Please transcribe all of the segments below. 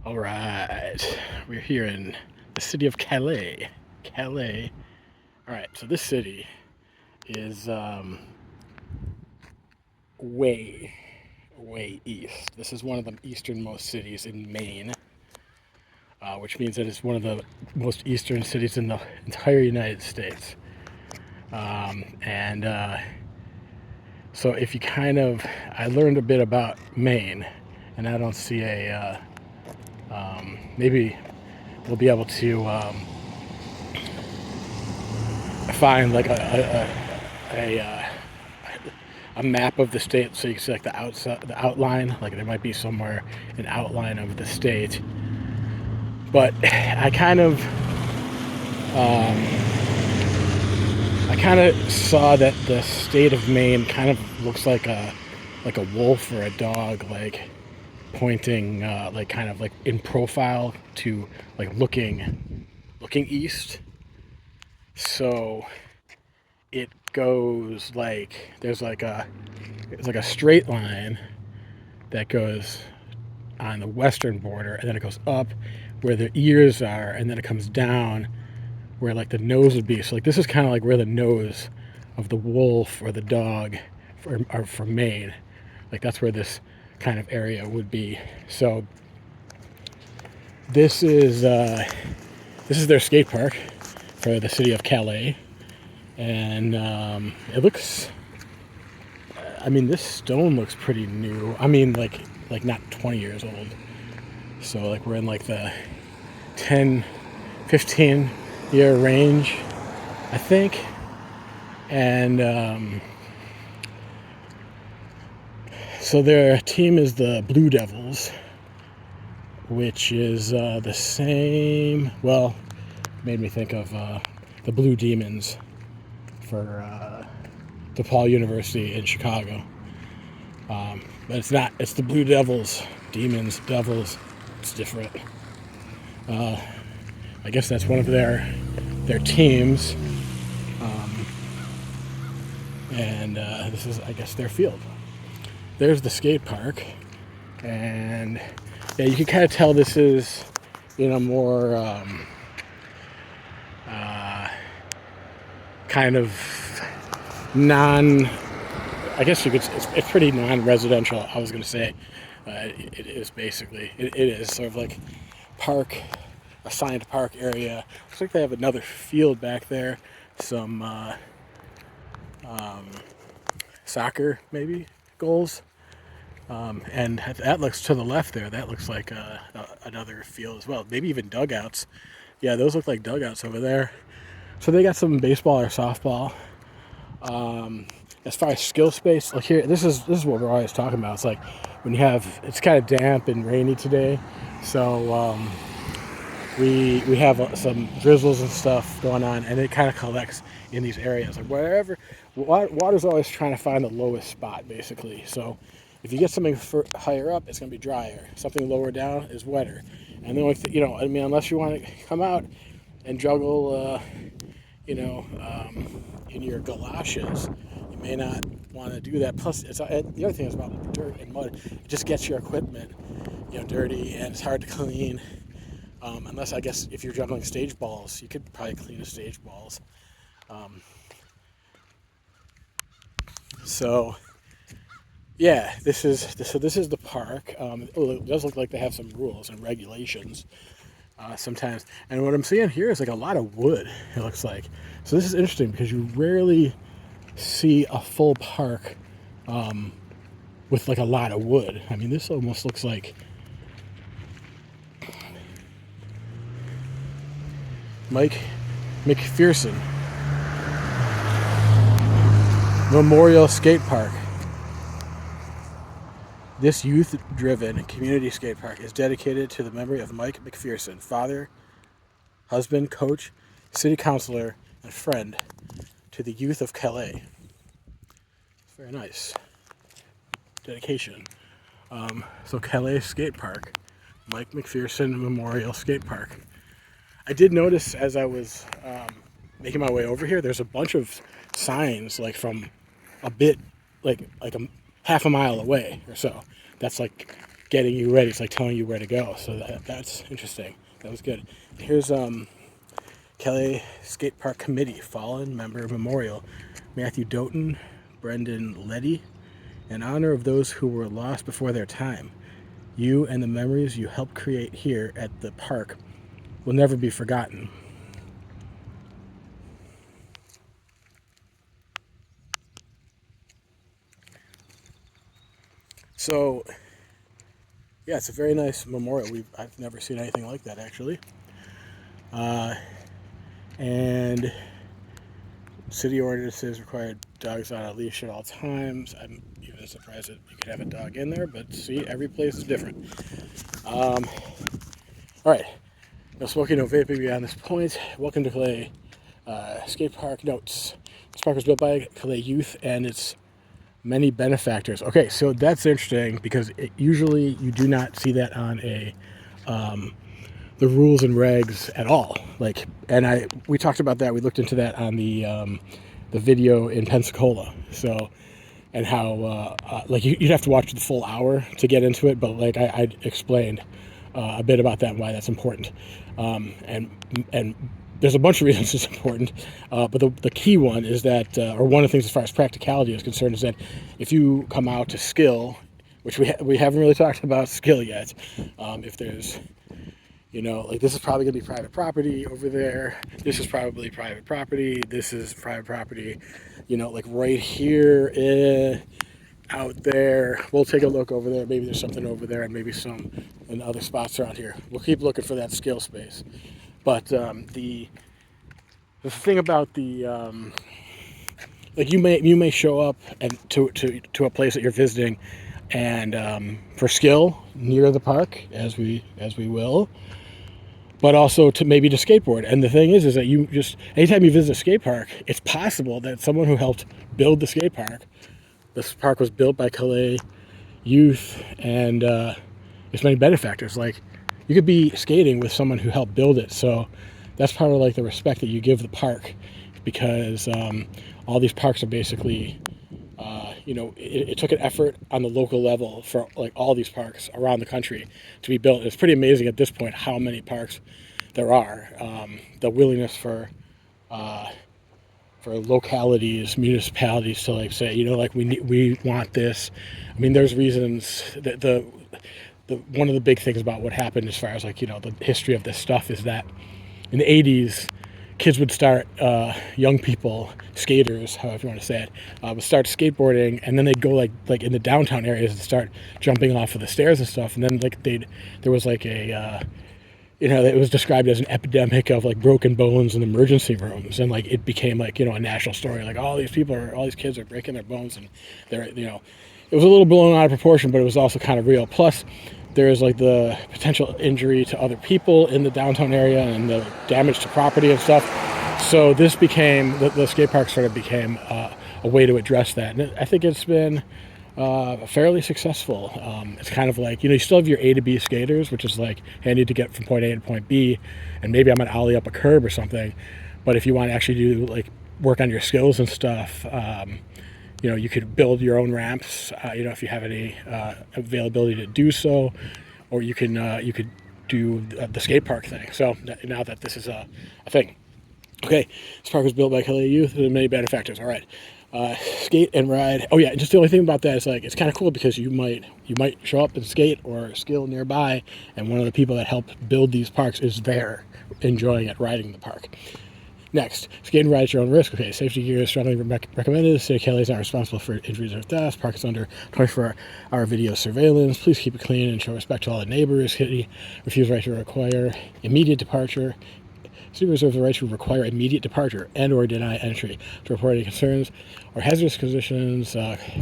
All right, we're here in the city of Calais. Calais. All right, so this city is way, way east. This is one of the easternmost cities in Maine, which means that it's one of the most eastern cities in the entire United States. And so if you I learned a bit about Maine, and I don't see maybe we'll be able to find like a map of the state, so you can see like the outline. Like there might be somewhere an outline of the state. But I kind of saw that the state of Maine kind of looks like a wolf or a dog, like pointing like kind of like in profile to like looking east. So it goes like it's like a straight line that goes on the western border, and then it goes up where the ears are, and then it comes down where like the nose would be. So like this is kind of like where the nose of the wolf or the dog are for Maine. Like that's where this kind of area would be. So this is their skate park for the city of Calais, and it looks. I mean, this stone looks pretty new. I mean, like not 20 years old. So like we're in like the 10, 15 year range, I think. And so their team is the Blue Devils, which is the same. Well, made me think of the Blue Demons for DePaul University in Chicago. But it's not. It's the Blue Devils. Demons, Devils. It's different. I guess that's one of their teams. And this is, I guess, their field. There's the skate park. And yeah, you can kind of tell this is, more kind of non. I guess you could. It's pretty non-residential. I was going to say, it is basically. It is sort of like park, assigned park area. Looks like they have another field back there. Some soccer maybe goals. And that looks to the left there. That looks like another field as well. Maybe even dugouts. Yeah, those look like dugouts over there. So they got some baseball or softball. As far as skill space, like here, this is what we're always talking about. It's like when you have, it's kind of damp and rainy today, so we have some drizzles and stuff going on, and it kind of collects in these areas. Like wherever, water's always trying to find the lowest spot, basically. So if you get something higher up, it's going to be drier. Something lower down is wetter. And then, I mean, unless you want to come out and juggle, in your galoshes, you may not want to do that. Plus, the other thing is about dirt and mud. It just gets your equipment, dirty, and it's hard to clean. Unless, I guess, if you're juggling stage balls, you could probably clean the stage balls. So, yeah, this is the park. It does look like they have some rules and regulations sometimes. And what I'm seeing here is like a lot of wood, it looks like. So this is interesting because you rarely see a full park with like a lot of wood. I mean, this almost looks like Mike McPherson Memorial Skate Park. This youth-driven community skate park is dedicated to the memory of Mike McPherson, father, husband, coach, city councilor, and friend to the youth of Calais. It's very nice. Dedication. So Calais Skate Park, Mike McPherson Memorial Skate Park. I did notice as I was making my way over here, there's a bunch of signs like from a bit, like a half a mile away or so. That's like getting you ready. It's like telling you where to go. So that's interesting. That was good. Here's Calais Skate Park Committee, Fallen Member Memorial, Matthew Doughton, Brendan Letty. In honor of those who were lost before their time, you and the memories you helped create here at the park will never be forgotten. So, yeah, it's a very nice memorial. I've never seen anything like that, actually. And city ordinances require dogs on a leash at all times. I'm even surprised that you could have a dog in there, but see, every place is different. All right, no smoking, no vaping beyond this point. Welcome to Calais Skate Park Notes. This park was built by Calais Youth and its many benefactors. Okay, so that's interesting because usually you do not see that on the rules and regs at all. We talked about that. We looked into that on the video in Pensacola. So, and how you'd have to watch the full hour to get into it, but I explained a bit about that and why that's important. And there's a bunch of reasons it's important, but the key one is that, or one of the things as far as practicality is concerned, is that if you come out to skill, which we haven't really talked about skill yet, if there's, this is probably going to be private property over there. This is probably private property. This is private property, right here, out there. We'll take a look over there. Maybe there's something over there and maybe some in other spots around here. We'll keep looking for that skill space. But the thing about the you may show up and to a place that you're visiting, and for skill near the park, as we will, but also to skateboard. And the thing is that you just, anytime you visit a skate park, it's possible that someone who helped build the skate park, this park was built by Calais Youth and its many benefactors. You could be skating with someone who helped build it. So that's part of the respect that you give the park, because all these parks are basically, it took an effort on the local level for all these parks around the country to be built. It's pretty amazing at this point how many parks there are. The willingness for localities, municipalities to say, we want this. I mean, there's reasons that one of the big things about what happened as far as the history of this stuff is that in the 80s, kids would start, young people, skaters, however you want to say it, would start skateboarding, and then they'd go in the downtown areas and start jumping off of the stairs and stuff. And then there was it was described as an epidemic of broken bones in emergency rooms, and it became a national story. All these kids are breaking their bones, and they're it was a little blown out of proportion, but it was also kind of real. Plus, there's the potential injury to other people in the downtown area and the damage to property and stuff. So this became, the skate park sort of became a way to address that. And I think it's been fairly successful. It's kind of you still have your A to B skaters, which is hey, I need to get from point A to point B, and maybe I'm going to ollie up a curb or something. But if you want to actually do work on your skills and stuff, you could build your own ramps, if you have any availability to do so, or you could do the skate park thing. So now that this is a thing. Okay, this park was built by Calais Youth and many benefactors. All right, skate and ride. Oh yeah, just the only thing about that is it's kind of cool because you might show up and skate or skill nearby, and one of the people that helped build these parks is there, enjoying it, riding the park. Next, skate and ride at your own risk. Okay, safety gear is strongly recommended. The city of Calais is not responsible for injuries or deaths. Park is under 24-hour video surveillance. Please keep it clean and show respect to all the neighbors. City refuse right to require immediate departure. City reserves the right to require immediate departure and or deny entry. To report any concerns or hazardous conditions,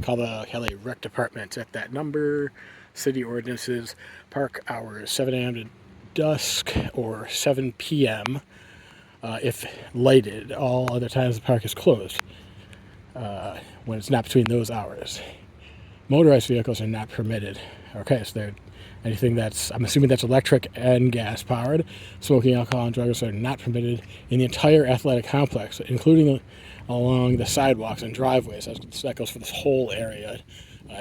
call the Calais Rec Department at that number. City ordinances, park hours, 7 a.m. to dusk or 7 p.m. If lighted. All other times the park is closed when it's not between those hours. Motorized vehicles are not permitted. Okay, so they're anything I'm assuming that's electric and gas powered. Smoking, alcohol, and drugs are not permitted in the entire athletic complex, including along the sidewalks and driveways. That goes for this whole area.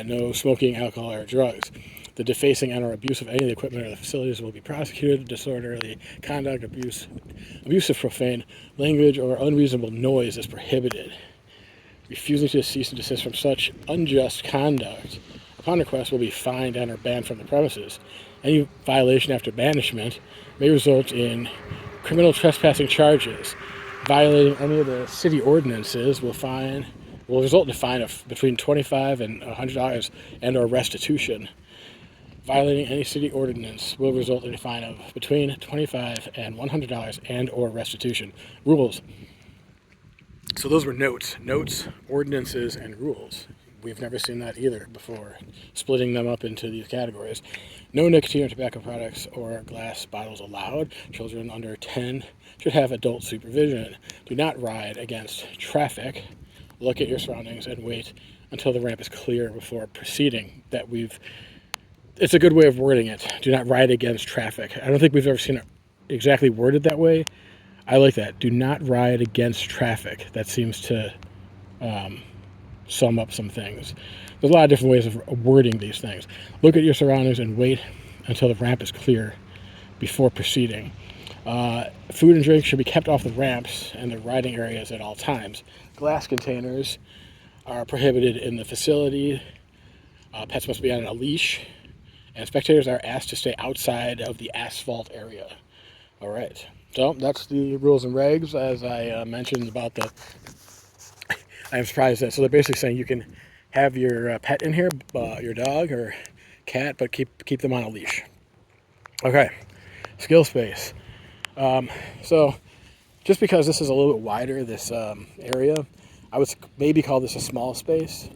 No smoking, alcohol, or drugs. The defacing and/or abuse of any of the equipment or the facilities will be prosecuted. Disorderly conduct, abusive profane language, or unreasonable noise is prohibited. Refusing to cease and desist from such unjust conduct upon request will be fined and or banned from the premises. Any violation after banishment may result in criminal trespassing charges. Violating any of the city ordinances will result in a fine of between $25 and $100 and or restitution. Violating any city ordinance will result in a fine of between $25 and $100 and or restitution. Rules. So those were notes, ordinances, and rules. We've never seen that either before, splitting them up into these categories. No nicotine or tobacco products or glass bottles allowed. Children under 10 should have adult supervision. Do not ride against traffic. Look at your surroundings and wait until the ramp is clear before proceeding. It's a good way of wording it. Do not ride against traffic. I don't think we've ever seen it exactly worded that way. I like that. Do not ride against traffic. That seems to sum up some things. There's a lot of different ways of wording these things. Look at your surroundings and wait until the ramp is clear before proceeding. Food and drink should be kept off the ramps and the riding areas at all times. Glass containers are prohibited in the facility. Pets must be on a leash. And spectators are asked to stay outside of the asphalt area. All right. So that's the rules and regs, as I mentioned about the... I'm surprised that... So they're basically saying you can have your pet in here, your dog or cat, but keep them on a leash. Okay. Skill space. So just because this is a little bit wider, this area, I would maybe call this a small space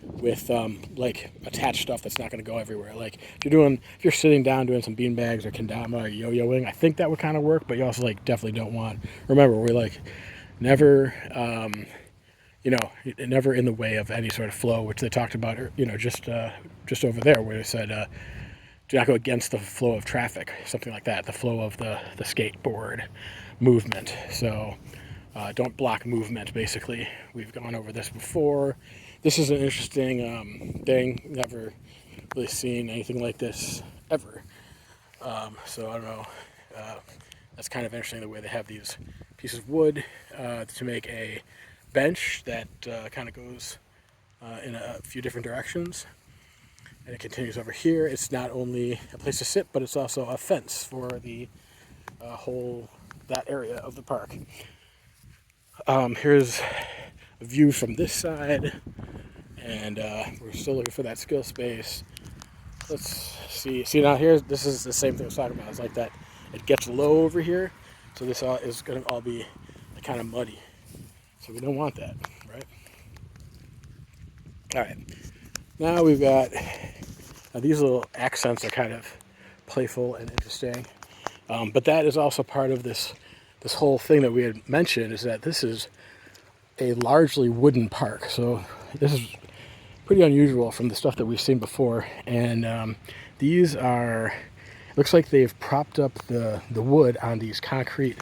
with like attached stuff that's not going to go everywhere. Like if you're sitting down doing some bean bags or kendama or yo-yoing, I think that would kind of work, but you also like definitely don't want, remember, we're like never never in the way of any sort of flow, which they talked about, just over there where they said do not go against the flow of traffic, something like that, the flow of the skateboard movement. So don't block movement, basically. We've gone over this before. This is an interesting thing. Never really seen anything like this ever. So I don't know. That's kind of interesting the way they have these pieces of wood to make a bench that kind of goes in a few different directions. And it continues over here. It's not only a place to sit, but it's also a fence for the that area of the park. Here's a view from this side, and we're still looking for that skill space. Let's see. See now here, this is the same thing I was talking about. It's like that. It gets low over here, so this is going to all be kind of muddy. So we don't want that, right? All right. Now we've got these little accents are kind of playful and interesting, but that is also part of this whole thing that we had mentioned, is that this is a largely wooden park. So this is pretty unusual from the stuff that we've seen before. And these are, looks like they've propped up the wood on these concrete